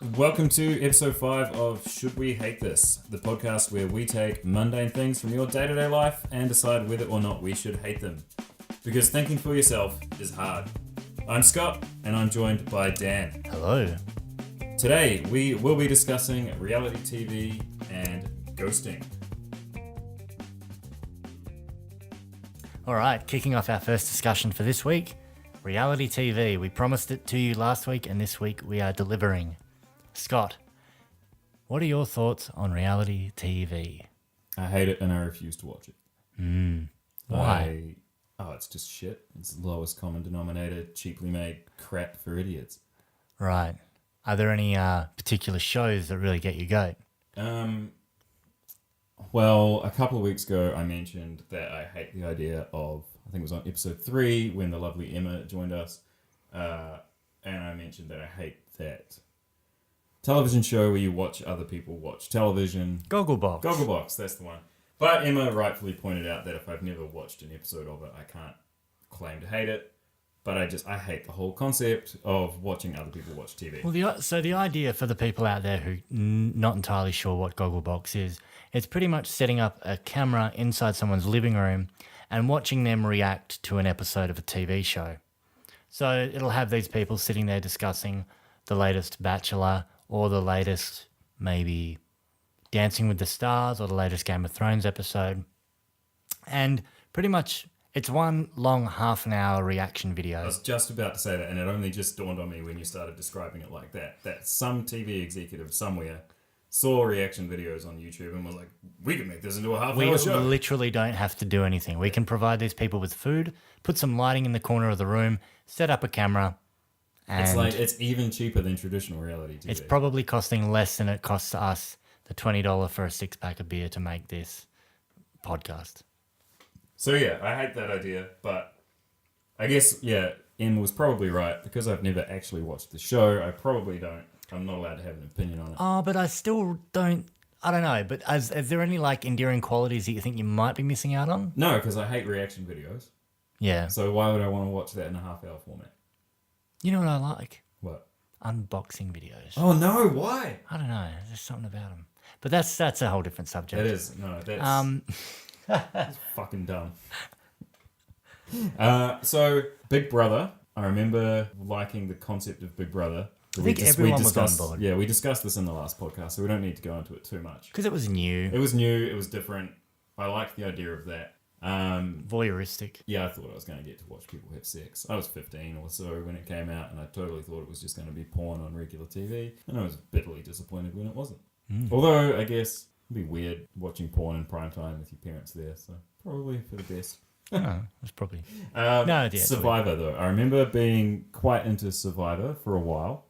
Welcome to episode 5 of Should We Hate This, the podcast where we take mundane things from your day-to-day life and decide whether or not we should hate them. Because thinking for yourself is hard. I'm Scott, and I'm joined by Dan. Hello. Today, we will be discussing reality TV and ghosting. All right, kicking off our first discussion for this week, reality TV. We promised it to you last week, and this week we are delivering. Scott, what are your thoughts on reality TV? I hate it and I refuse to watch it. Why? It's just shit. It's the lowest common denominator, cheaply made crap for idiots. Right. Are there any particular shows that really get you goat? Well, a couple of weeks ago, I mentioned that I hate the idea of, I think it was on episode 3 when the lovely Emma joined us, and I mentioned that I hate that television show where you watch other people watch television. Gogglebox. Gogglebox, that's the one. But Emma rightfully pointed out that if I've never watched an episode of it, I can't claim to hate it. But I hate the whole concept of watching other people watch TV. Well, so the idea for the people out there who not entirely sure what Gogglebox is, it's pretty much setting up a camera inside someone's living room and watching them react to an episode of a TV show. So it'll have these people sitting there discussing the latest Bachelor or the latest maybe Dancing with the Stars or the latest Game of Thrones episode. And pretty much it's one long half an hour reaction video. I was just about to say that, and it only just dawned on me when you started describing it like that, that some TV executive somewhere saw reaction videos on YouTube and was like, we could make this into a half-hour show. We literally don't have to do anything. We can provide these people with food, put some lighting in the corner of the room, set up a camera, and it's even cheaper than traditional reality TV. it's probably costing less than it costs us the $20 for a 6-pack of beer to make this podcast. So yeah, I hate that idea, but I guess, Em was probably right. Because I've never actually watched the show, I'm not allowed to have an opinion on it. Oh, but I still don't, I don't know, but is there any endearing qualities that you think you might be missing out on? No, because I hate reaction videos. Yeah. So why would I want to watch that in a half-hour format? You know what I like? What? Unboxing videos. Oh no, why? I don't know, there's something about them. But that's a whole different subject. It is. No, that's fucking dumb. So Big Brother, I remember liking the concept of Big Brother. I think everyone was on board. Yeah, we discussed this in the last podcast, so we don't need to go into it too much. Because it was new. It was new, it was different. I liked the idea of that. Voyeuristic. Yeah, I thought I was going to get to watch people have sex. I was 15 or so when it came out, and I totally thought it was just going to be porn on regular TV, and I was bitterly disappointed when it wasn't. Although, I guess it'd be weird watching porn in prime time with your parents there, so probably for the best. It's probably... no, yeah, Survivor, though. I remember being quite into Survivor for a while.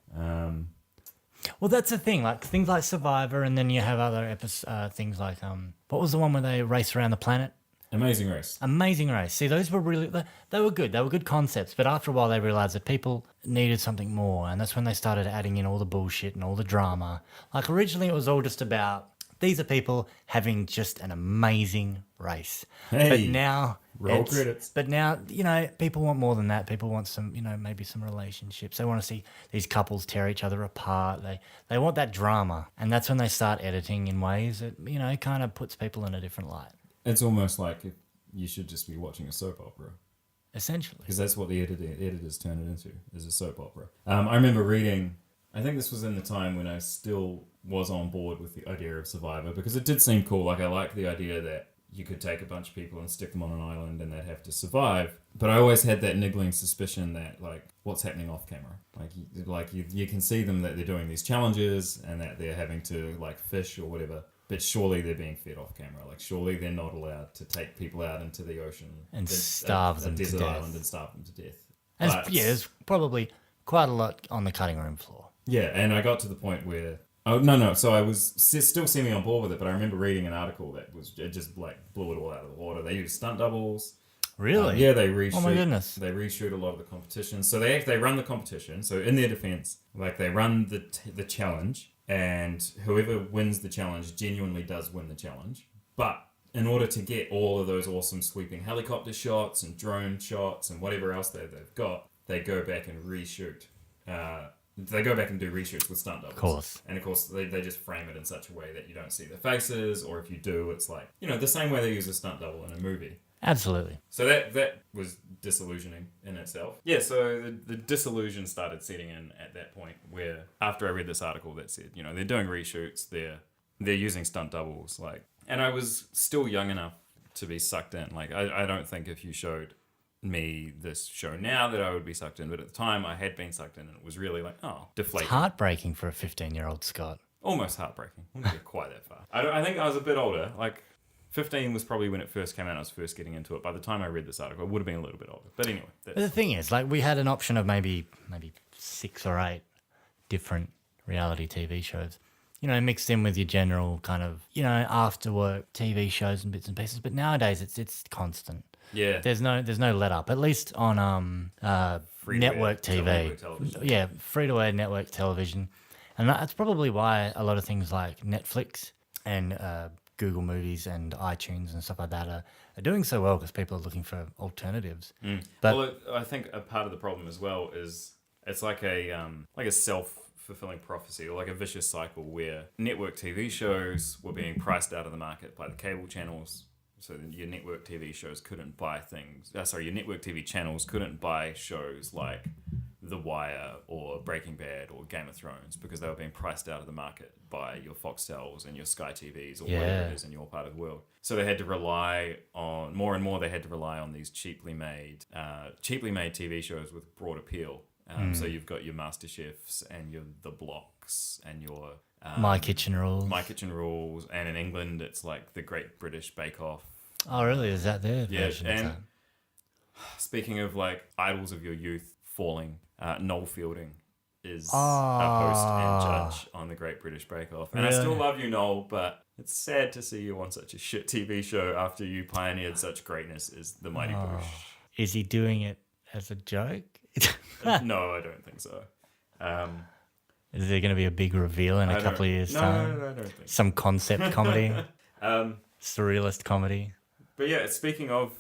Well, that's the thing. Things like Survivor, and then you have other things like... what was the one where they race around the planet? Amazing Race. Amazing Race. See, those were really... They were good. They were good concepts. But after a while, they realised that people needed something more. And that's when they started adding in all the bullshit and all the drama. Originally, it was all just about... These are people having just an amazing race. Hey, but now... roll credits. But now, people want more than that. People want some, maybe some relationships. They want to see these couples tear each other apart. They want that drama. And that's when they start editing in ways that, kind of puts people in a different light. It's almost like if you should just be watching a soap opera. Essentially. Because that's what the editors turn it into, is a soap opera. I remember reading, I think this was in the time when I still was on board with the idea of Survivor, because it did seem cool. I liked the idea that you could take a bunch of people and stick them on an island and they'd have to survive. But I always had that niggling suspicion that, what's happening off camera? You can see them that they're doing these challenges and that they're having to, fish or whatever. But surely they're being fed off camera. Surely they're not allowed to take people out into the ocean and starve them to death. Island and starve them to death. There's probably quite a lot on the cutting room floor. Yeah, and I got to the point where... Oh, no. So I was still semi on board with it, but I remember reading an article that it just blew it all out of the water. They use stunt doubles. Really? Yeah, they reshoot. Oh my goodness. They reshoot a lot of the competition. So they run the competition. So in their defense, they run the challenge, and whoever wins the challenge genuinely does win the challenge. But in order to get all of those awesome sweeping helicopter shots and drone shots and whatever else they've got, they go back and reshoot they go back and do reshoots with stunt doubles. Of course. And of course, they just frame it in such a way that you don't see their faces, or if you do, it's like, the same way they use a stunt double in a movie. Absolutely. So that was disillusioning in itself. Yeah, so the disillusion started setting in at that point where, after I read this article that said, they're doing reshoots, they're using stunt doubles, and I was still young enough to be sucked in. I don't think if you showed me this show now that I would be sucked in, but at the time I had been sucked in, and it was really deflating. It's heartbreaking for a 15-year-old Scott. Almost heartbreaking. I wouldn't get quite that far. I think I was a bit older. 15 was probably when it first came out. I was first getting into it. By the time I read this article, I would have been a little bit older. But anyway. But the thing is, we had an option of maybe 6 or 8 different reality TV shows, mixed in with your general kind of, after work TV shows and bits and pieces. But nowadays it's constant. Yeah. There's no let up, at least on network TV. Yeah, free-to-air network television. And that's probably why a lot of things like Netflix and Google Movies and iTunes and stuff like that are doing so well, because people are looking for alternatives. But I think a part of the problem as well is it's like a self-fulfilling prophecy, or like a vicious cycle where network TV shows were being priced out of the market by the cable channels. So your network TV shows couldn't buy your network TV channels couldn't buy shows like The Wire or Breaking Bad or Game of Thrones, because they were being priced out of the market by your Foxtels and your Sky TVs or whatever it is in your part of the world. So they had to rely on, more and more, they had to rely on these cheaply made TV shows with broad appeal. So you've got your MasterChefs and your The Blocks and your My Kitchen Rules. And in England, it's like the Great British Bake Off. Oh, really? Is that their version of that? Speaking of idols of your youth falling, Noel Fielding is a host and judge on the Great British Bake Off. And Really? I still love you, Noel, but it's sad to see you on such a shit TV show after you pioneered such greatness as the Mighty Boosh. Is he doing it as a joke? No, I don't think so. Is there going to be a big reveal in a couple of years' time? No, I don't think so. Some concept comedy? Surrealist comedy? But yeah, speaking of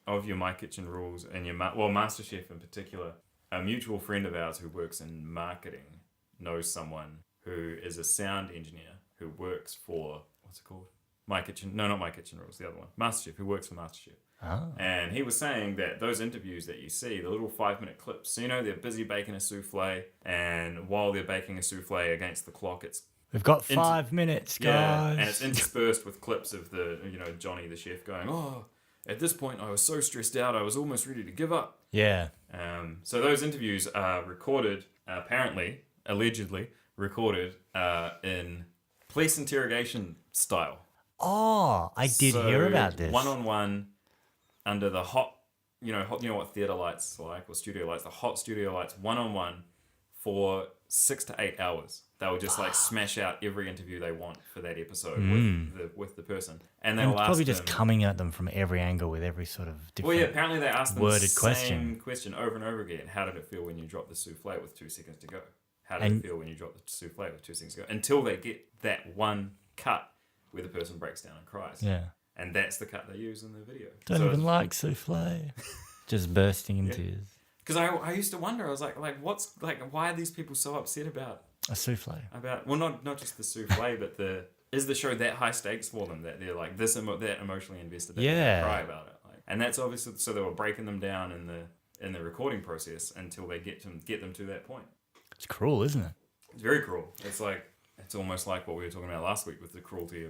your My Kitchen Rules and your MasterChef in particular, a mutual friend of ours who works in marketing knows someone who is a sound engineer who works for, what's it called? Not My Kitchen Rules, the other one. MasterChef, who works for MasterChef. Oh. And he was saying that those interviews that you see, the little 5-minute clips, they're busy baking a souffle, and while they're baking a souffle against the clock, We've got 5 minutes, guys. Yeah, and it's interspersed with clips of the, Johnny the chef going, at this point I was so stressed out, I was almost ready to give up. Yeah. So those interviews are recorded, allegedly recorded in police interrogation style. Oh, I did hear about this. One-on-one under the hot, you know what theatre lights are like, or studio lights, the hot studio lights, one-on-one for 6 to 8 hours. They will just smash out every interview they want for that episode with the person, and they'll ask probably them, just coming at them from every angle with every sort of different. Well, yeah, apparently they asked them worded the same question over and over again. How did it feel when you dropped the souffle with 2 seconds to go? How did it feel when you dropped the souffle with 2 seconds to go? Until they get that one cut where the person breaks down and cries. Yeah. And that's the cut they use in the video. Don't even like souffle. Just bursting in tears. Because I used to wonder, I was like, why are these people so upset about a souffle? Not just the souffle, but is the show that high stakes for them that they're like that emotionally invested that they cry about it? And that's obviously, so they were breaking them down in the recording process until they get them to that point. It's cruel, isn't it? It's very cruel. It's almost like what we were talking about last week with the cruelty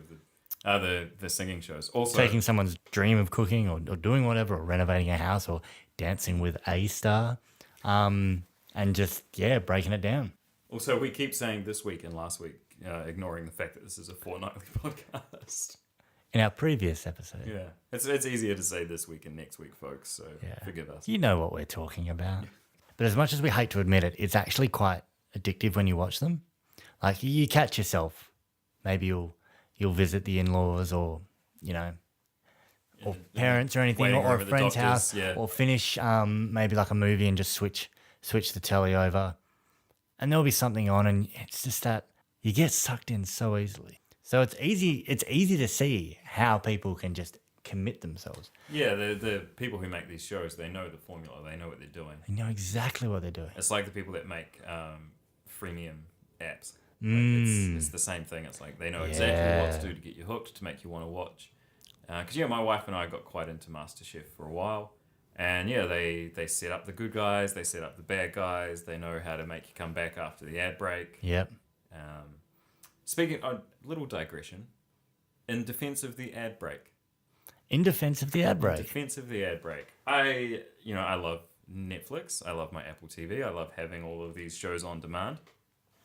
of the singing shows. Also, taking someone's dream of cooking or doing whatever, or renovating a house or dancing with a star, and just breaking it down. Also, we keep saying this week and last week, ignoring the fact that this is a fortnightly podcast. In our previous episode. Yeah. It's easier to say this week and next week, folks, so forgive us. You know what we're talking about. But as much as we hate to admit it, it's actually quite addictive when you watch them. Like, you catch yourself. Maybe you'll visit the in-laws or, or parents or anything, or a friend's house, or finish maybe like a movie and just switch the telly over. And there'll be something on, and it's just that you get sucked in so easily. So it's easy to see how people can just commit themselves. Yeah, the people who make these shows, they know the formula. They know what they're doing. They know exactly what they're doing. It's like the people that make freemium apps. Like it's the same thing. It's like they know exactly what to do to get you hooked, to make you want to watch. Because my wife and I got quite into MasterChef for a while. And they set up the good guys, they set up the bad guys, they know how to make you come back after the ad break. Yep. Speaking of little digression, in defense of the ad break. In defense of the ad break. Defense of the ad break. I love Netflix. I love my Apple TV. I love having all of these shows on demand.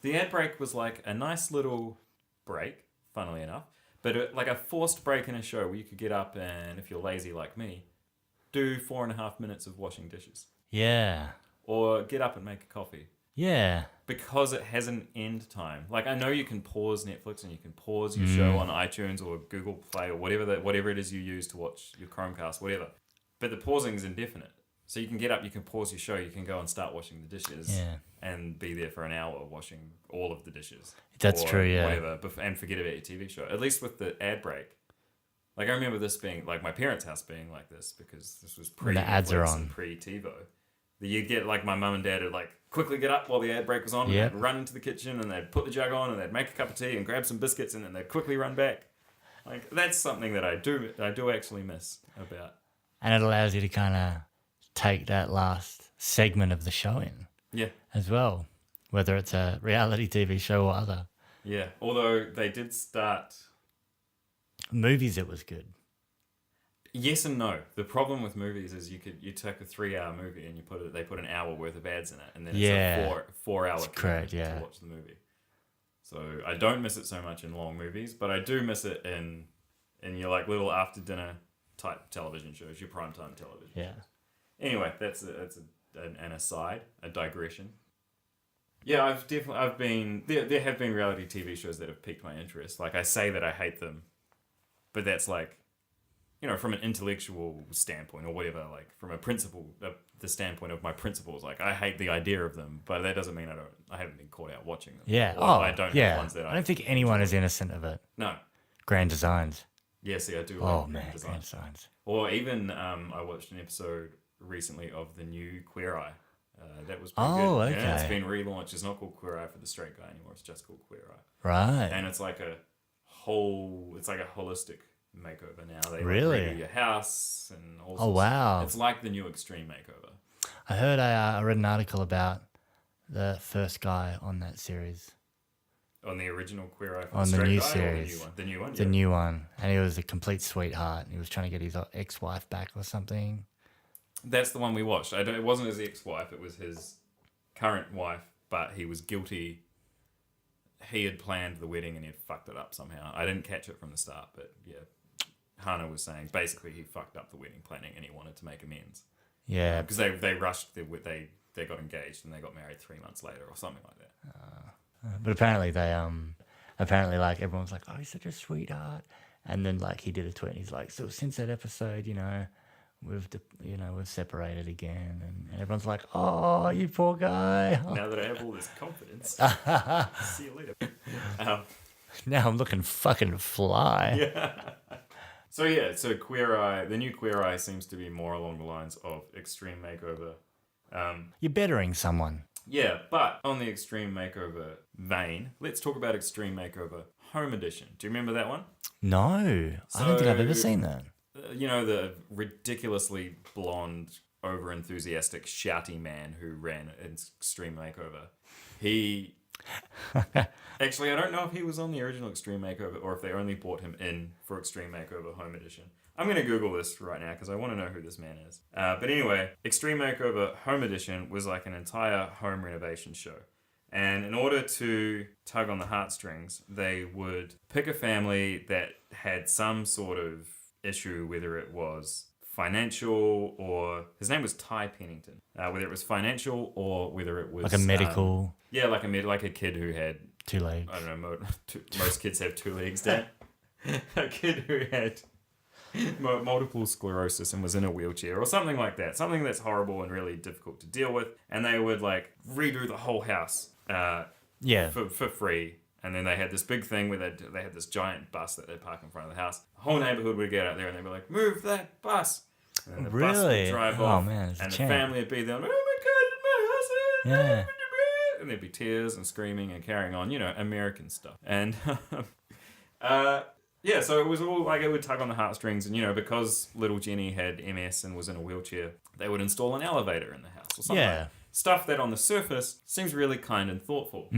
The ad break was like a nice little break, funnily enough, but like a forced break in a show where you could get up and, if you're lazy like me, do 4.5 minutes of washing dishes. Yeah. Or get up and make a coffee. Yeah. Because it has an end time. Like, I know you can pause Netflix and you can pause your show on iTunes or Google Play or whatever it is you use to watch your Chromecast, whatever. But the pausing is indefinite. So you can get up, you can pause your show, you can go and start washing the dishes and be there for an hour washing all of the dishes. That's true, yeah. Whatever, and forget about your TV show. At least with the ad break. Like, I remember this being, like, my parents' house being like this because this was pre-Netflix and pre-TiVo. You'd get, like, my mum and dad would, like, quickly get up while the ad break was on and they'd run into the kitchen and they'd put the jug on and they'd make a cup of tea and grab some biscuits and then they'd quickly run back. Like, that's something that I do actually miss about. And it allows you to kind of take that last segment of the show in. Yeah. As well, whether it's a reality TV show or other. Yeah, although they did start... Movies, it was good. Yes and no. The problem with movies is you take a 3-hour movie and they put an hour worth of ads in it, and then it's a four hour to watch the movie. So I don't miss it so much in long movies, but I do miss it in your like little after dinner type television shows, your primetime television. Yeah. Shows. Anyway, that's an aside, a digression. Yeah, there have been reality TV shows that have piqued my interest. Like, I say that I hate them, but that's like, from an intellectual standpoint or whatever, like from the standpoint of my principles, like I hate the idea of them, but that doesn't mean I haven't been caught out watching them. Yeah. I don't have ones that I don't think anyone is innocent of it. No. Grand Designs. Yeah, see, I do like Grand Designs. Or even I watched an episode recently of the new Queer Eye. That was pretty good. Oh, okay. Yeah, it's been relaunched. It's not called Queer Eye for the straight guy anymore. It's just called Queer Eye. Right. And it's like a holistic makeover now. They really redo your house and all sorts. Oh, wow. It's like the new extreme makeover. I heard I read an article about the first guy on that series. On the original Queer Eye for on the the new guy, series. Or the new one? The new one. And he was a complete sweetheart. He was trying to get his ex-wife back or something. That's the one we watched. It wasn't his ex-wife, it was his current wife, but he was guilty. He had planned the wedding and he had fucked it up somehow. I didn't catch it from the start, but yeah. Hannah was saying basically he fucked up the wedding planning and he wanted to make amends. Yeah. Because they rushed, they got engaged and they got married 3 months later or something like that. But apparently like everyone's like, oh, he's such a sweetheart. And then like he did a tweet and he's like, so since that episode, we've separated again, and everyone's like, oh, you poor guy. Now that I have all this confidence, see you later. Now I'm looking fucking fly. Yeah. So Queer Eye, the new Queer Eye seems to be more along the lines of Extreme Makeover. You're bettering someone. Yeah, but on the Extreme Makeover vein, let's talk about Extreme Makeover Home Edition. Do you remember that one? No, I don't think I've ever seen that. The ridiculously blonde, over-enthusiastic, shouty man who ran Extreme Makeover. He... Actually, I don't know if he was on the original Extreme Makeover or if they only brought him in for Extreme Makeover Home Edition. I'm going to Google this right now because I want to know who this man is. But anyway, Extreme Makeover Home Edition was like an entire home renovation show. And in order to tug on the heartstrings, they would pick a family that had some sort of issue, whether it was financial or... His name was Ty Pennington. Whether it was financial or whether it was... Like a medical... yeah, like a kid who had... 2 legs. I don't know, most kids have 2 legs, Dan. A kid who had multiple sclerosis and was in a wheelchair or something like that. Something that's horrible and really difficult to deal with. And they would like redo the whole house for free. And then they had this big thing where they had this giant bus that they'd park in front of the house. The whole neighborhood would get out there and they'd be like, move that bus. And then the bus would drive off. Man, and the family would be there, oh my God, my house. Yeah. and there'd be tears and screaming and carrying on, American stuff. And yeah, so it was all like it would tug on the heartstrings, and because little Jenny had MS and was in a wheelchair, they would install an elevator in the house or something. Yeah. Stuff that on the surface seems really kind and thoughtful.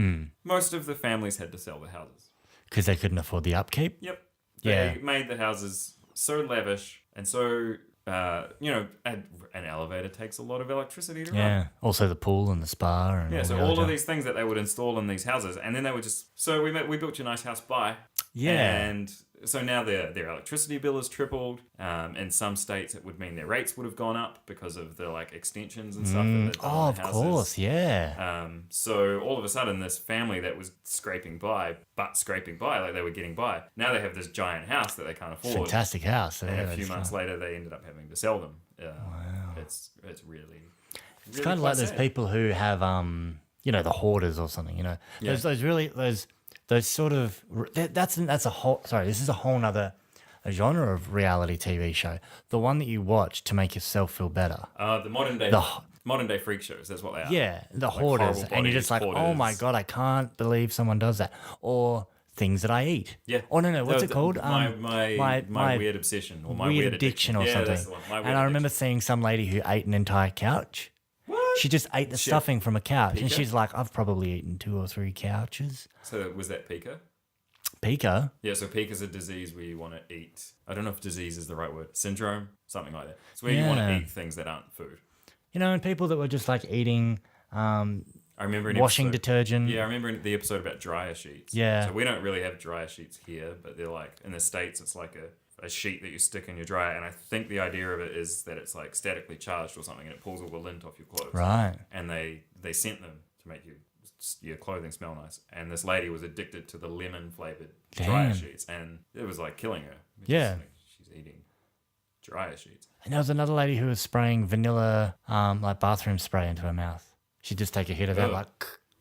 Most of the families had to sell their houses. Because they couldn't afford the upkeep? Yep. Yeah. They made the houses so lavish and so, an elevator takes a lot of electricity to run. Yeah. Also the pool and the spa. And Yeah, all so the all other of these things that they would install in these houses, and then they would just... So we built you a nice house by. Yeah. And so now their electricity bill has tripled. In some states, it would mean their rates would have gone up because of the extensions and stuff. That they've done on of the houses. course, yeah. So all of a sudden, this family that was scraping by, like they were getting by, now they have this giant house that they can't afford. Fantastic house. And Yeah, a few months later, they ended up having to sell them. Wow. It's really... It's kind of like those people who have, the hoarders or something, Those sort of... That's a whole... Sorry, this is a whole nother genre of reality TV show. The one that you watch to make yourself feel better. The modern day freak shows, that's what they are. Yeah, the hoarders. And you're just like, oh my God, I can't believe someone does that. Or things that I eat. Yeah. Oh, no, what's it called? My weird obsession or my weird addiction or something. That's the one. And I remember seeing some lady who ate an entire couch. What? She just ate the stuffing from a couch. And she's like, I've probably eaten 2 or 3 couches. So was that pica? Pica? Yeah, so pica's a disease where you want to eat. I don't know if disease is the right word. Syndrome? Something like that. It's where you want to eat things that aren't food. And people that were just eating I remember washing detergent. Yeah, I remember the episode about dryer sheets. Yeah. So we don't really have dryer sheets here, but they're in the States, it's like a sheet that you stick in your dryer. And I think the idea of it is that it's statically charged or something, and it pulls all the lint off your clothes. Right. And they sent them to make your clothing smell nice. And this lady was addicted to the lemon flavored dryer sheets, and it was killing her. Yeah. She's eating dryer sheets. And there was another lady who was spraying vanilla, bathroom spray into her mouth. She'd just take a hit of that,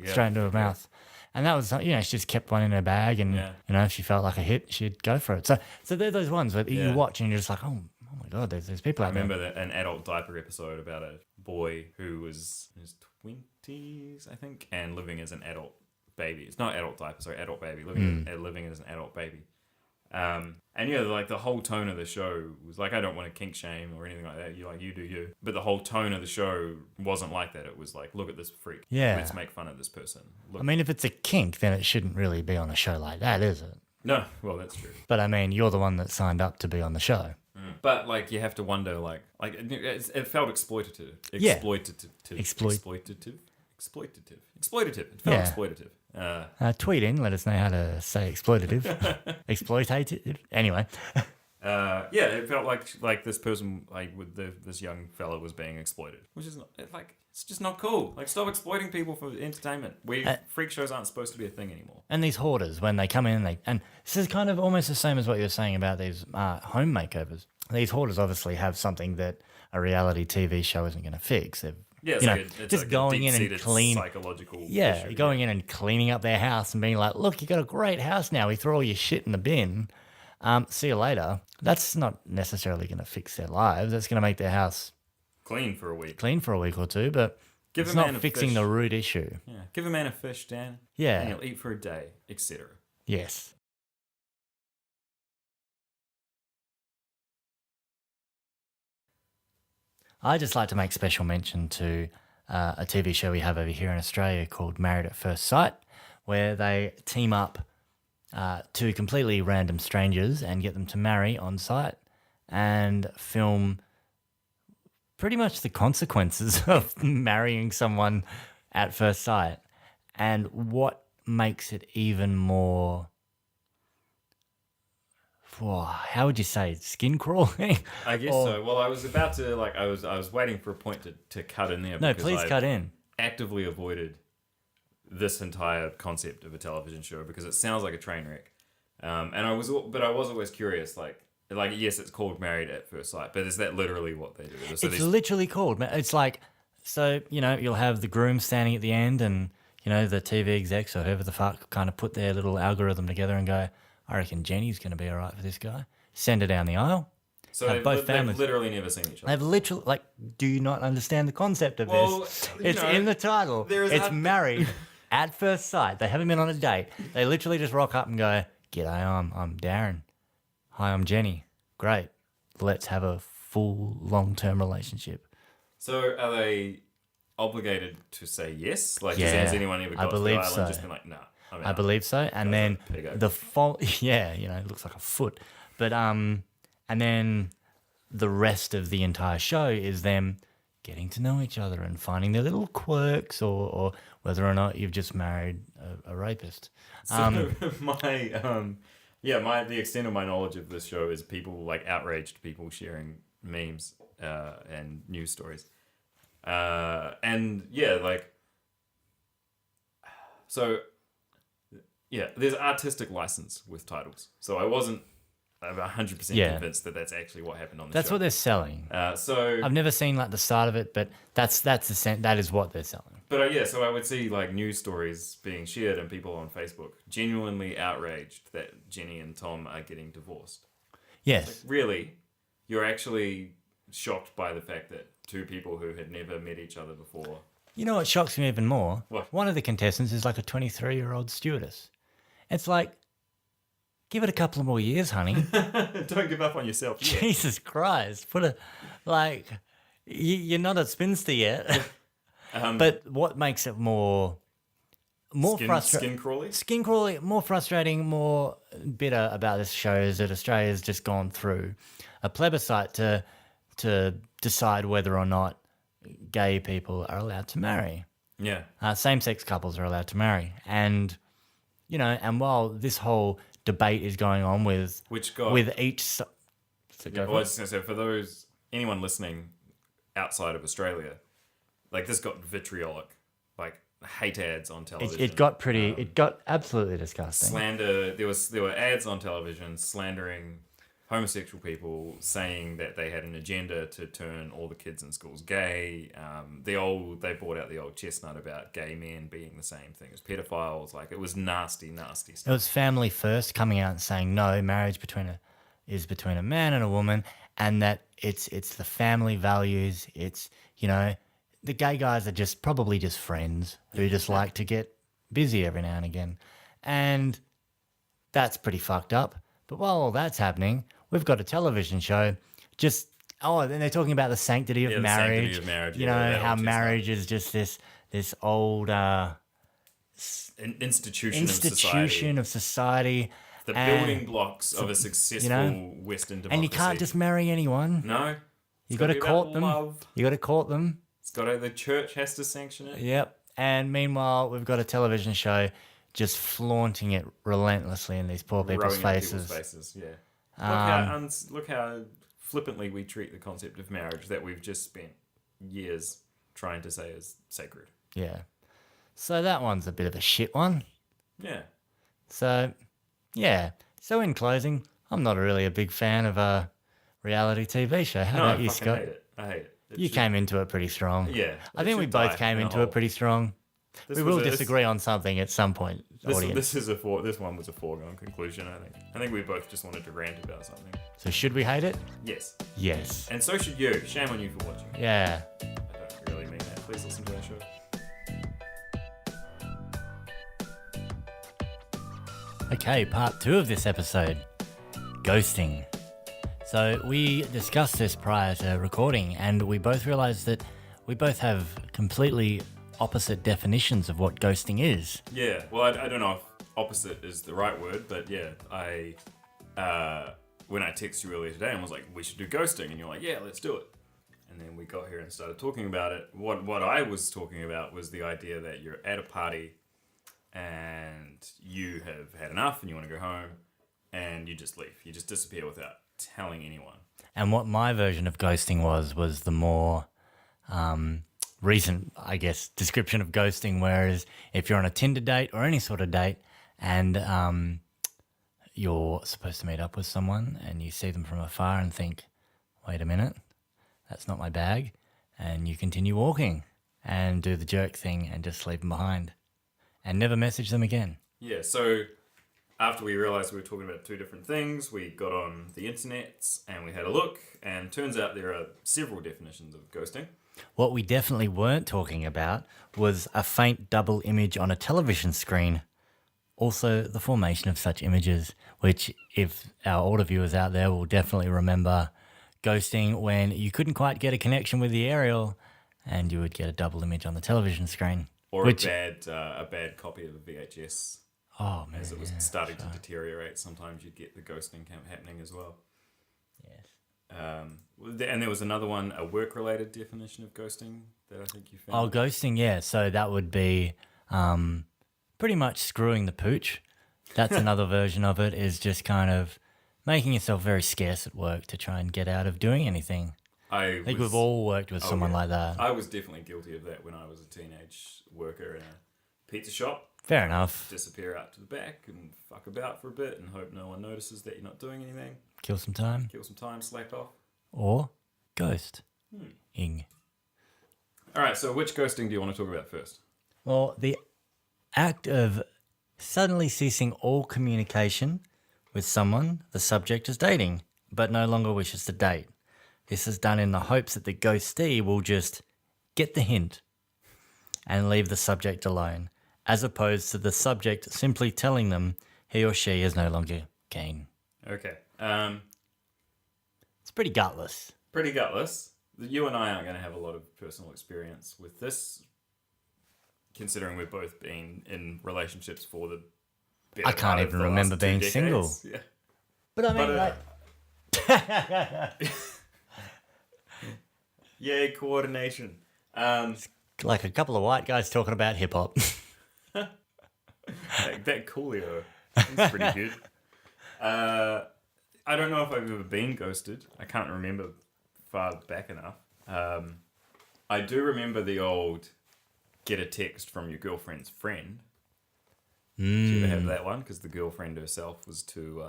straight into her mouth. And that was, she just kept one in her bag, and, if she felt like a hit, she'd go for it. So they're those ones that you watch and you're just like, oh my God, there's people out there. I remember an adult diaper episode about a boy who was in his 20s, I think, and living as an adult baby. It's not adult diaper, sorry, adult baby. Living as an adult baby. And the whole tone of the show was I don't want to kink shame or anything like that. You do you. But the whole tone of the show wasn't like that. It was look at this freak. Yeah. Let's make fun of this person. Look. If it's a kink, then it shouldn't really be on a show like that, is it? No, well, that's true. But you're the one that signed up to be on the show. But you have to wonder, it felt exploitative. Exploitative. It felt exploitative. Tweet in, let us know how to say exploitative. Exploitative. Anyway. It felt like this person, this young fella was being exploited, which is not, it's just not cool. Stop exploiting people for entertainment. Freak shows aren't supposed to be a thing anymore. And these hoarders, when they come in, and this is kind of almost the same as what you're saying about these home makeovers. These hoarders obviously have something that a reality TV show isn't going to fix. They've it's just going in and psychological issue, going in and cleaning up their house and being like, look, you got a great house now. We throw all your shit in the bin. See you later. That's not necessarily going to fix their lives. That's going to make their house clean for a week or two, but it's not fixing the root issue. Yeah. Give a man a fish, Dan. Yeah. And he'll eat for a day, etc. Yes. I just like to make special mention to a TV show we have over here in Australia called Married at First Sight, where they team up 2 completely random strangers and get them to marry on site and film pretty much the consequences of marrying someone at first sight. And what makes it even more... how would you say it? Skin crawling? I guess so. Well, I was about to I was waiting for a point to cut in there. No, please cut in. Actively avoided this entire concept of a television show because it sounds like a train wreck. And I was always curious. Yes, it's called Married at First Sight, but is that literally what they do? So it's literally called. It's you'll have the groom standing at the end, and the TV execs or whoever the fuck kind of put their little algorithm together and go, I reckon Jenny's going to be all right for this guy. Send her down the aisle. So they've literally never seen each other. They've literally, do you not understand the concept of this? It's in the title. It's married At first sight. They haven't been on a date. They literally just rock up and go, "G'day, I'm Darren. Hi, I'm Jenny. Great. Let's have a full long-term relationship." So are they obligated to say yes? Like, Yeah, has anyone ever I got to the believe island so. just been like, nah, I'm I out. believe so. And then yeah, it looks like a foot. But and then the rest of the entire show is them getting to know each other and finding their little quirks, or whether or not you've just married a rapist. So the extent of my knowledge of this show is people, like, outraged people sharing memes and news stories. And yeah, like, so yeah, there's artistic license with titles. So I wasn't 100% Yeah. convinced that that's actually what happened on the That's show. what they're selling. So I've never seen like the start of it, but that is what they're selling. But so I would see like news stories being shared and people on Facebook genuinely outraged that Jenny and Tom are getting divorced. Yes. Really? You're actually shocked by the fact that two people who had never met each other before. You know what shocks me even more? What? One of the contestants is like a 23-year-old stewardess. It's like, give it a couple of more years, honey. Don't give up on yourself yet. Jesus Christ. You're not a spinster yet. But what makes it more frustrating? Skin crawly? More frustrating, more bitter about this show is that Australia's just gone through a plebiscite to decide whether or not gay people are allowed to marry. Yeah. Same-sex couples are allowed to marry. And, and while this whole debate is going on with each... So I was just going to say, for anyone listening outside of Australia, like, this got vitriolic, like hate ads on television. It got absolutely disgusting. Slander. There were ads on television slandering homosexual people, saying that they had an agenda to turn all the kids in schools gay. They brought out the old chestnut about gay men being the same thing as pedophiles. Like, it was nasty, nasty It stuff. was Family First coming out and saying no, marriage is between a man and a woman, and that it's the family values. It's the gay guys are probably just friends who just like to get busy every now and again, and that's pretty fucked up. But while all that's happening, we've got a television show then they're talking about the sanctity of marriage. How marriage is just this old institution of society. The building blocks of a successful Western democracy. And you can't just marry anyone. No. You got to court them. You got to court them. The church has to sanction it. Yep. And meanwhile, we've got a television show just flaunting it relentlessly in these poor people's faces. Yeah. Look how flippantly we treat the concept of marriage that we've just spent years trying to say is sacred. Yeah. So that one's a bit of a shit one. Yeah. So, yeah. So in closing, I'm not really a big fan of a reality TV show. How about you, Scott? I hate it. You came into it pretty strong. Yeah. I think we both came into it pretty strong. We will disagree on something at some point, audience. This one was a foregone conclusion, I think. I think we both just wanted to rant about something. So should we hate it? Yes. Yes. And so should you. Shame on you for watching. Yeah. I don't really mean that. Please listen to our show. Okay, part 2 of this episode. Ghosting. So we discussed this prior to recording, and we both realised that we both have completely opposite definitions of what ghosting is. Yeah, well, I don't know if opposite is the right word, but yeah, when I texted you earlier today and was like, we should do ghosting, and you're like, yeah, let's do it. And then we got here and started talking about it. What I was talking about was the idea that you're at a party and you have had enough and you want to go home and you just leave. You just disappear without telling anyone. And what my version of ghosting was the more recent, I guess, description of ghosting, whereas if you're on a Tinder date or any sort of date and you're supposed to meet up with someone and you see them from afar and think, wait a minute, that's not my bag, and you continue walking and do the jerk thing and just leave them behind and never message them again. Yeah, so after we realised we were talking about two different things, we got on the internet and we had a look, and turns out there are several definitions of ghosting. What we definitely weren't talking about was a faint double image on a television screen. Also, the formation of such images, which, if our older viewers out there will definitely remember ghosting when you couldn't quite get a connection with the aerial and you would get a double image on the television screen. Or which, a bad copy of a VHS. oh man, As it was starting to deteriorate, sometimes you'd get the ghosting happening as well. Yes. And there was another one, a work-related definition of ghosting that I think you Oh, found. ghosting, yeah. So that would be pretty much screwing the pooch. That's another version of it, is just kind of making yourself very scarce at work to try and get out of doing anything. I think we've all worked with someone like that. I was definitely guilty of that when I was a teenage worker in a pizza shop. Fair enough. Disappear out to the back and fuck about for a bit and hope no one notices that you're not doing anything. Kill some time. Slack off. Or ghost. Ing. All right, so which ghosting do you want to talk about first? Well, the act of suddenly ceasing all communication with someone the subject is dating, but no longer wishes to date. This is done in the hopes that the ghostee will just get the hint and leave the subject alone, as opposed to the subject simply telling them he or she is no longer keen. Okay. It's pretty gutless. Pretty gutless. You and I aren't going to have a lot of personal experience with this, considering we've both been in relationships for the better I can't part of even the remember last 2 being decades. single. Yeah. But I mean, Yay, coordination. like a couple of white guys talking about hip hop. That Coolio is pretty good. I don't know if I've ever been ghosted. I can't remember far back enough. I do remember the old get a text from your girlfriend's friend. Did you ever have that one? Because the girlfriend herself was too...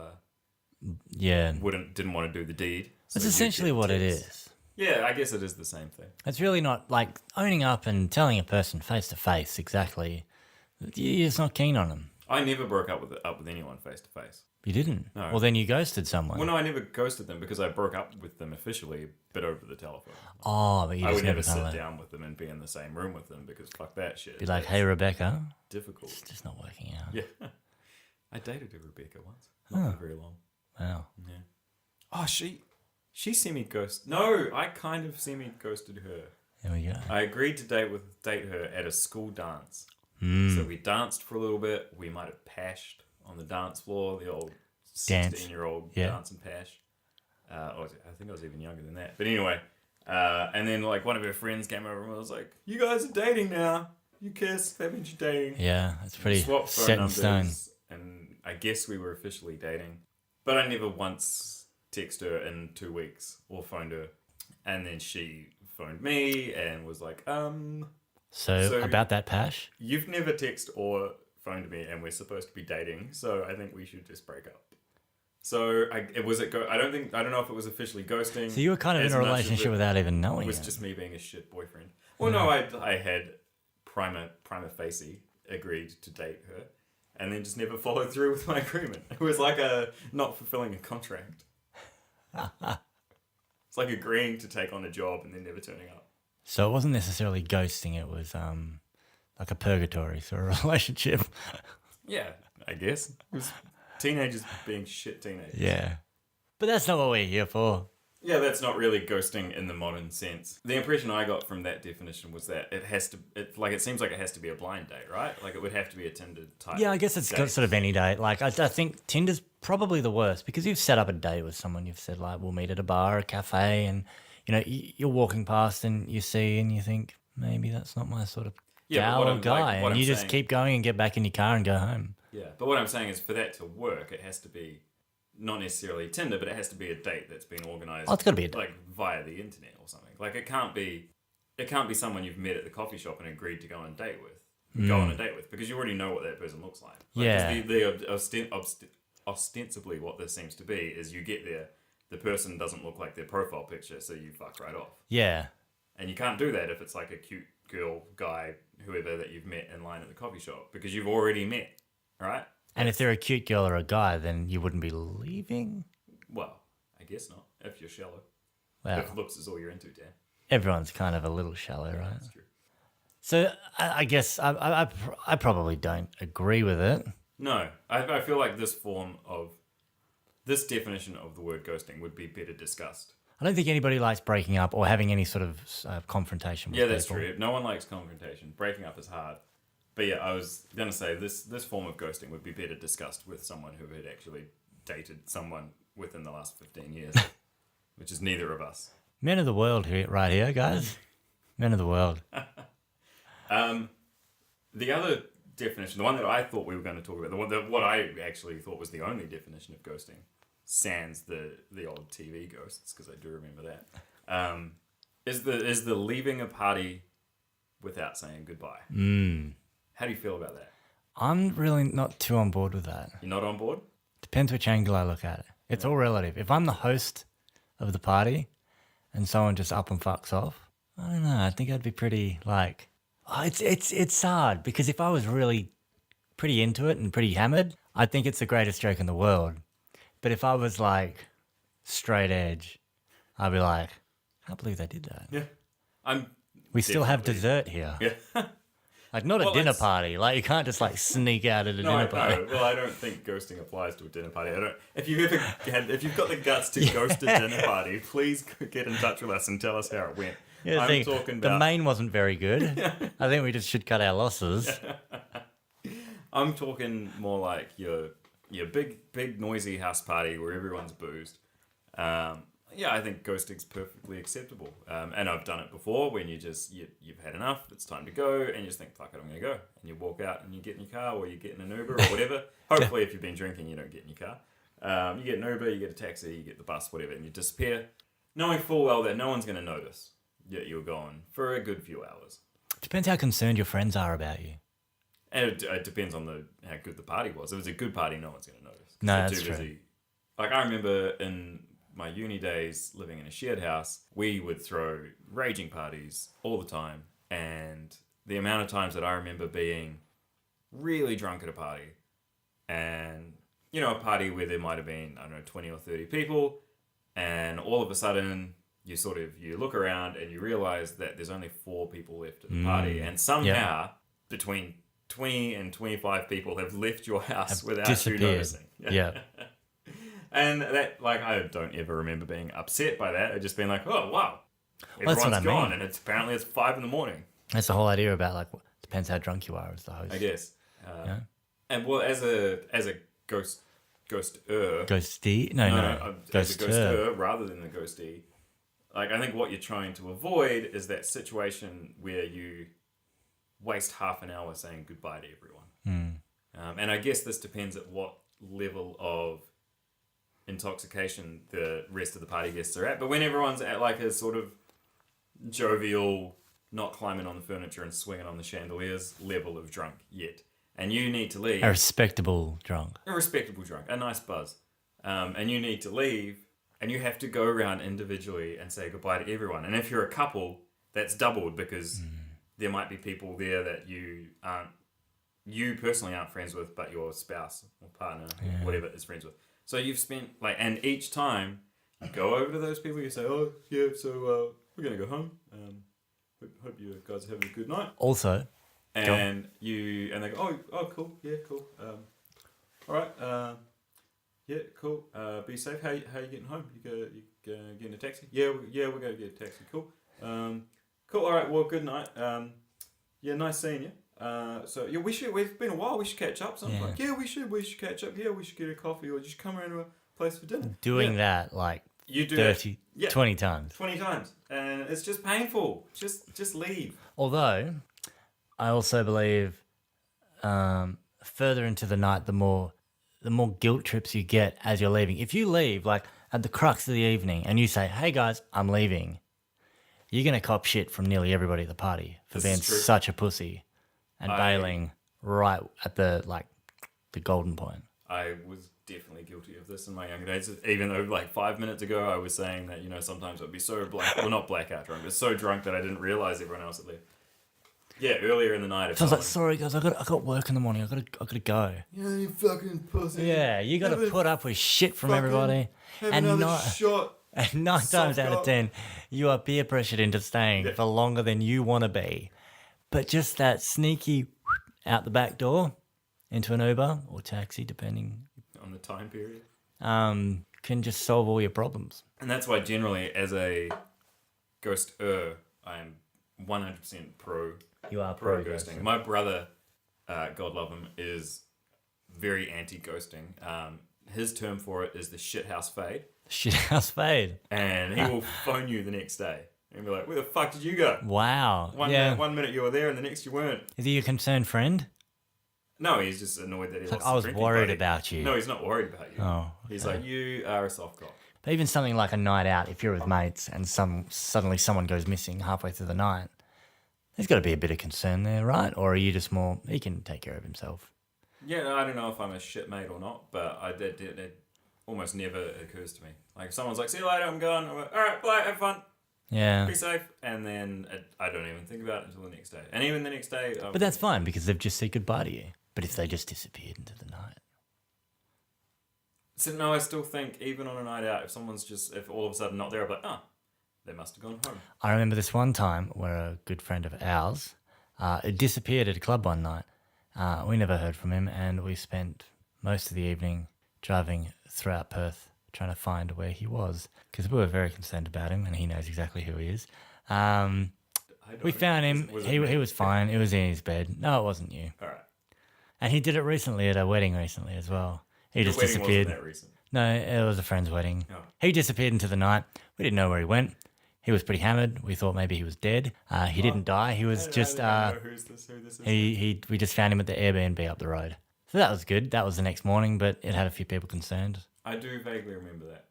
Yeah. didn't want to do the deed. That's essentially what it is. Yeah, I guess it is the same thing. It's really not like owning up and telling a person face to face exactly. You're just not keen on them. I never broke up with anyone face to face. You didn't? No. Well, then you ghosted someone. Well, no, I never ghosted them because I broke up with them officially, but over the telephone. Oh, but you I just would never kind sit of down with them and be in the same room with them because fuck that shit. be like, hey, Rebecca, Difficult. it's just not working out. Yeah. I dated a Rebecca once. Not for very long. Wow. Yeah. Oh, she semi-ghost. No, I kind of semi-ghosted her. There we go. I agreed to date her at a school dance. Hmm. So we danced for a little bit. We might have pashed on the dance floor, the old Dance. 16-year-old Yeah. dance and pash. I think I was even younger than that. But anyway, and then like one of her friends came over and was like, "You guys are dating now. You kiss. That means you're dating." Yeah, it's pretty Swapped phone set in numbers, stone. and I guess we were officially dating. But I never once texted her in 2 weeks or phoned her. And then she phoned me and was like, So about that pash, "You've never texted or phoned me, and we're supposed to be dating, so I think we should just break up." So I don't know if it was officially ghosting. so you were kind of in as a much as relationship it without even knowing was it. just me being a shit boyfriend. Well, no, I had prima facie agreed to date her, and then just never followed through with my agreement. It was like not fulfilling a contract. It's like agreeing to take on a job and then never turning up. So it wasn't necessarily ghosting; it was like a purgatory sort of relationship. Yeah, I guess. It was teenagers being shit teenagers. Yeah, but that's not what we're here for. Yeah, that's not really ghosting in the modern sense. The impression I got from that definition was that it seems like it has to be a blind date, right? Like it would have to be a Tinder type. Yeah, I guess it's date. sort of any date. Like I think Tinder's probably the worst because you've set up a date with someone. You've said like we'll meet at a bar, or a cafe, and you're walking past and you see and you think maybe that's not my sort of gal or guy, and you just keep going and get back in your car and go home. Yeah, but what I'm saying is for that to work, it has to be not necessarily Tinder, but it has to be a date that's been organised. Oh, it's got to be a date. Like via the internet or something. Like it can't be someone you've met at the coffee shop and agreed to go on a date with, because you already know what that person looks like. Yeah. Ostensibly what this seems to be is you get there, the person doesn't look like their profile picture, so you fuck right off. Yeah. And you can't do that if it's like a cute girl, guy, whoever that you've met in line at the coffee shop, because you've already met, right? And if they're a cute girl or a guy, then you wouldn't be leaving. Well, I guess not, if you're shallow. Wow. If looks is all you're into, Dan. Everyone's kind of a little shallow, right? That's true. So I guess I probably don't agree with it. No, I feel like this definition of the word ghosting would be better discussed. I don't think anybody likes breaking up or having any sort of confrontation with Yeah, that's people. true. No one likes confrontation. Breaking up is hard. But yeah, I was going to say this form of ghosting would be better discussed with someone who had actually dated someone within the last 15 years, which is neither of us. Men of the world here, right here, guys. Men of the world. The other definition, the one that I thought we were going to talk about, what I actually thought was the only definition of ghosting, sans the old TV ghosts, because I do remember that, is the leaving a party without saying goodbye. How do you feel about that? I'm really not too on board with that. You're not on board? Depends which angle I look at it. It's all relative. If I'm the host of the party and someone just up and fucks off, I don't know. I think I'd be pretty like, it's hard because if I was really pretty into it and pretty hammered, I think it's the greatest joke in the world. But if I was like straight edge, I'd be like, I can't believe they did that. Yeah, We still have dessert here. Yeah. Like not a dinner party. Like you can't just like sneak out at a dinner party. No. Well, I don't think ghosting applies to a dinner party. If you've got the guts to ghost a dinner party, please get in touch with us and tell us how it went. Yeah, I'm talking about the main wasn't very good. I think we just should cut our losses. I'm talking more like your big noisy house party where everyone's boozed. Yeah, I think ghosting's perfectly acceptable. And I've done it before when you've had enough, it's time to go, and you just think, fuck it, I'm going to go. And you walk out and you get in your car or you get in an Uber or whatever. Hopefully, if you've been drinking, you don't get in your car. You get an Uber, you get a taxi, you get the bus, whatever, and you disappear, knowing full well that no one's going to notice that you're gone for a good few hours. Depends how concerned your friends are about you. And it depends on how good the party was. If it was a good party, no one's going to notice. No, They're that's too true. busy. Like, I remember in my uni days living in a shared house, we would throw raging parties all the time. And the amount of times that I remember being really drunk at a party, and, you know, a party where there might have been, I don't know, 20 or 30 people, and all of a sudden you look around and you realize that there's only 4 people left at the party, and somehow between 20 and 25 people have left your house without you noticing. Yeah. And that, like, I don't ever remember being upset by that. I've just been like, oh, wow. Well, Everyone's that's what I gone, mean. and apparently it's 5 a.m. That's the whole idea about like depends how drunk you are as the host. I guess. Yeah. And well, as a ghoster, Ghosty? No. as a ghoster rather than a ghostie, like, I think what you're trying to avoid is that situation where you waste half an hour saying goodbye to everyone. And I guess this depends at what level of intoxication the rest of the party guests are at. But when everyone's at like a sort of jovial, not climbing on the furniture and swinging on the chandeliers level of drunk yet, and you need to leave. A respectable drunk. A nice buzz. And you need to leave, and you have to go around individually and say goodbye to everyone. And if you're a couple, that's doubled because there might be people there that you personally aren't friends with, but your spouse or partner or whatever is friends with. So you've spent, like, and each time you go over to those people, you say, oh, yeah, so we're going to go home. Hope you guys are having a good night. Also, and they go, oh, cool, yeah, cool. All right, yeah, cool. Be safe. How you getting home? You getting a taxi? Yeah, we're going to get a taxi. Cool. Cool. All right. Well, good night. Yeah, nice seeing you. So yeah, we've been a while. We should catch up sometime. Yeah, we should catch up. Yeah, we should get a coffee or just come around to a place for dinner. Doing that like you do 30, 20 times. 20 times, and it's just painful. Just leave. Although, I also believe further into the night, the more guilt trips you get as you're leaving. If you leave like at the crux of the evening and you say, "Hey guys, I'm leaving," you're gonna cop shit from nearly everybody at the party for being such a pussy and bailing right at the golden point. I was definitely guilty of this in my younger days. Even though like 5 minutes ago I was saying that, you know, sometimes I'd be so not blackout drunk, but so drunk that I didn't realize everyone else had left. Yeah, earlier in the night. So I was like, sorry guys, I got work in the morning. I gotta go. Yeah, you fucking pussy. Yeah, you gotta put up with shit from everybody, Have another shot And 9 times out of 10, you are peer pressured into staying for longer than you want to be. But just that sneaky out the back door into an Uber or taxi, depending on the time period, can just solve all your problems. And that's why generally, as a ghoster, I'm 100% pro. You are pro ghosting. My brother, God love him, is very anti-ghosting. His term for it is the shithouse fade. Shithouse fade. And he will phone you the next day and be like, "Where the fuck did you go?" Wow. One minute you were there and the next you weren't. Is he a concerned friend? No, he's just annoyed that he lost I was his drinking worried buddy. about you. No, he's not worried about you. Oh, He's like, you are a soft cock. But even something like a night out, if you're with mates and suddenly someone goes missing halfway through the night, there's got to be a bit of concern there, right? Or are you just more, he can take care of himself? Yeah, I don't know if I'm a shit mate or not, but it almost never occurs to me. Like, if someone's like, "See you later, I'm gone." I'm like, "All right, bye, have fun. Yeah. Be safe." And then I don't even think about it until the next day. And even the next day... But that's fine because they've just said goodbye to you. But if they just disappeared into the night? So, no, I still think, even on a night out, if all of a sudden not there, I'm like, they must have gone home. I remember this one time where a good friend of ours disappeared at a club one night. We never heard from him, and we spent most of the evening driving throughout Perth trying to find where he was because we were very concerned about him, and he knows exactly who he is. We found him. He was fine. It was in his bed. No, it wasn't you. All right. And he did it recently at a wedding recently as well. He just disappeared. Wasn't that recent? No, it was a friend's wedding. Oh. He disappeared into the night. We didn't know where he went. He was pretty hammered. We thought maybe he was dead. He didn't die. He was just. I don't know who this is. We just found him at the Airbnb up the road. So that was good. That was the next morning, but it had a few people concerned. I do vaguely remember that.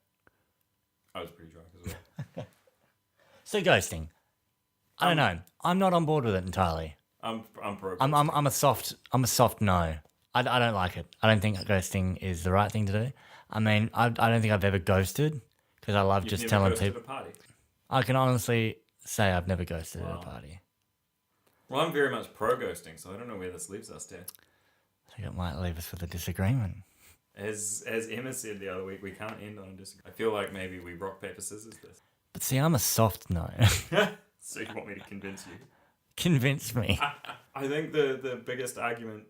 I was pretty drunk as well. So ghosting. I don't know. I'm not on board with it entirely. I'm pro. I'm a soft no. I don't like it. I don't think ghosting is the right thing to do. I mean, I don't think I've ever ghosted because I love just telling people. A party. I can honestly say I've never ghosted at a party. Well, I'm very much pro ghosting, so I don't know where this leaves us to. I think it might leave us with a disagreement. As Emma said the other week, we can't end on a disagreement. I feel like maybe we rock, paper, scissors this. But see, I'm a soft no. So you want me to convince you? Convince me. I think the biggest argument,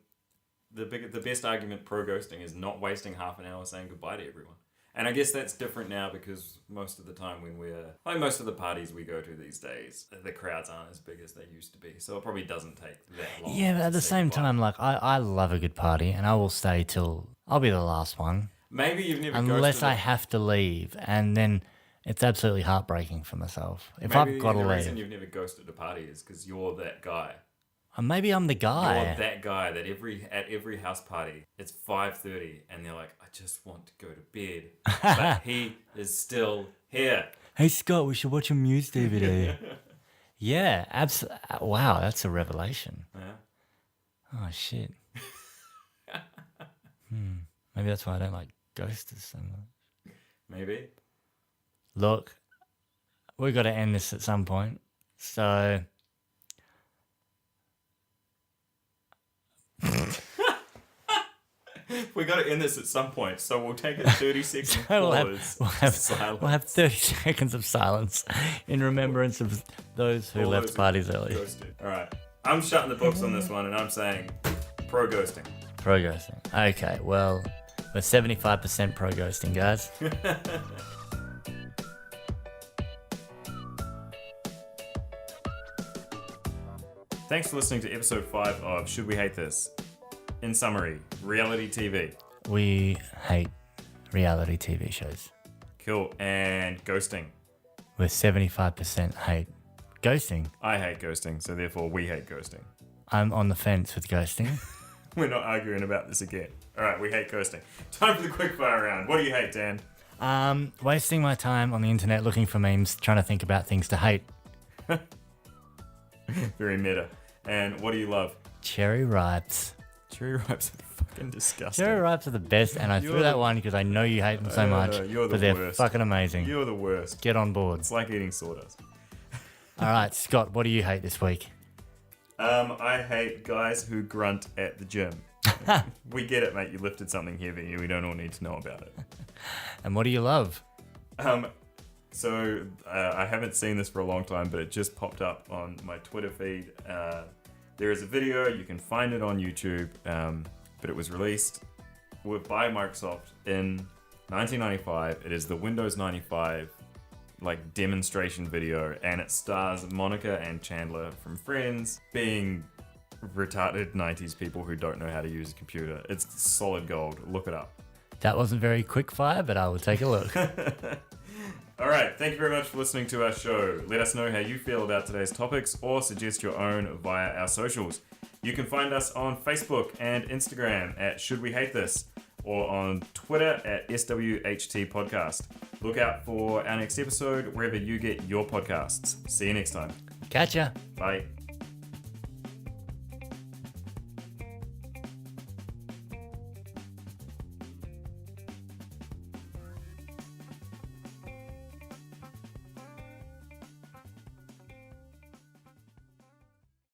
the best argument pro ghosting is not wasting half an hour saying goodbye to everyone. And I guess that's different now because most of the time most of the parties we go to these days, the crowds aren't as big as they used to be. So it probably doesn't take that long. Yeah, but at the same time, like I love a good party and I will stay till I'll be the last one. Maybe you've never unless I have to leave, and then it's absolutely heartbreaking for myself. If Maybe I've got to the leave. reason you've never ghosted a party is because you're that guy. Maybe I'm the guy. You're that guy that at every house party, it's 5:30 and they're like, "I just want to go to bed." But he is still here. Hey, Scott, we should watch a Muse DVD. Yeah, absolutely. Wow, that's a revelation. Yeah. Oh, shit. Maybe that's why I don't like ghosters so much. Maybe. Look, we've got to end this at some point. So... We got to end this at some point, so we'll take a 30-second pause. We'll have 30 seconds of silence in remembrance of those who left parties early. Ghosted. All right. I'm shutting the books on this one, and I'm saying pro ghosting. Pro ghosting. Okay, well, we're 75% pro ghosting, guys. Thanks for listening to episode 5 of Should We Hate This? In summary, reality TV. We hate reality TV shows. Cool. And ghosting. We're 75% hate ghosting. I hate ghosting, so therefore we hate ghosting. I'm on the fence with ghosting. We're not arguing about this again. All right, we hate ghosting. Time for the quickfire round. What do you hate, Dan? Wasting my time on the internet looking for memes, trying to think about things to hate. Very meta. And what do you love? Cherry ripes. Cherry ripes are fucking disgusting. Cherry ripes are the best, and I threw that one because I know you hate them so much. But they're fucking amazing. You're the worst. Get on board. It's like eating sawdust. All right, Scott, what do you hate this week? I hate guys who grunt at the gym. We get it, mate. You lifted something heavy. We don't all need to know about it. And what do you love? So I haven't seen this for a long time, but it just popped up on my Twitter feed. There is a video, you can find it on YouTube, but it was released by Microsoft in 1995. It is the Windows 95 like demonstration video, and it stars Monica and Chandler from Friends being retarded 90s people who don't know how to use a computer. It's solid gold. Look it up. That wasn't very quick fire, but I will take a look. All right, thank you very much for listening to our show. Let us know how you feel about today's topics or suggest your own via our socials. You can find us on Facebook and Instagram at Should We Hate This, or on Twitter at SWHT Podcast. Look out for our next episode wherever you get your podcasts. See you next time. Catch ya. Bye.